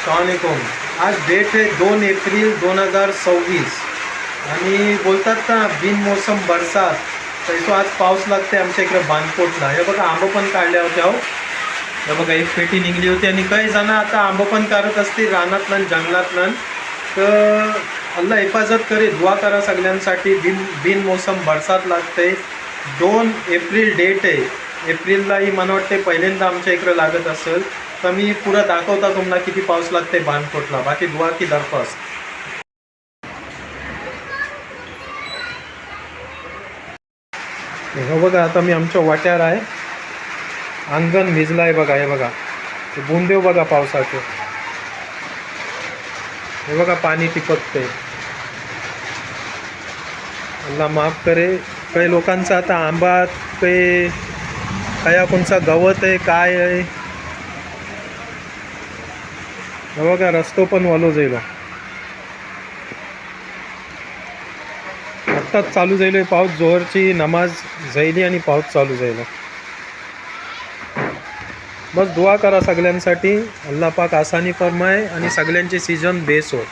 अस्सलामुअलैकुम। आज डेट आहे 2 एप्रिल 2026 आणि बोलतात ना बिनमोसम बरसात तसं आज पाऊस लागते आमच्या इकडे बानकोटला। हे बघा आंबं पण काढल्या होत्या हो, हे बघा एक पेटी निघली होती आणि काही जण आता आंबं पण काढत असतील रानातनं जंगलातनं। तर अल्लाह हिफाजत करे, दुआ करा सगळ्यांसाठी। बिनमोसम बरसात लागते। 2 एप्रिल डेट आहे, एप्रिललाही मला वाटते पहिल्यांदा आमच्या इकडे लागत असेल। तर मी पुढं दाखवता तुम्हाला किती पाऊस लागते बानकोटला। बाकी दुआ की दरख्वास्त। हे बघा आता मी आमच्या वाट्यावर आहे, अंगण भिजलं आहे बघा। हे बघा बुंदेव बघा पावसाचे, हे बघा पाणी टिपकते। अल्लाह माफ करे। काही लोकांचा आता आंबा काही काय कोणचा गवत आहे काय आहे, हे बघा रस्तो पण वालो जाईल। आत्ताच चालू जाईल पाऊस, जोहरची नमाज जाईली आणि पाऊस चालू जाईल। बस दुआ करा सगळ्यांसाठी, अल्लाह पाक आसानी फरमाए आणि सगळ्यांचे सीजन बेस हो।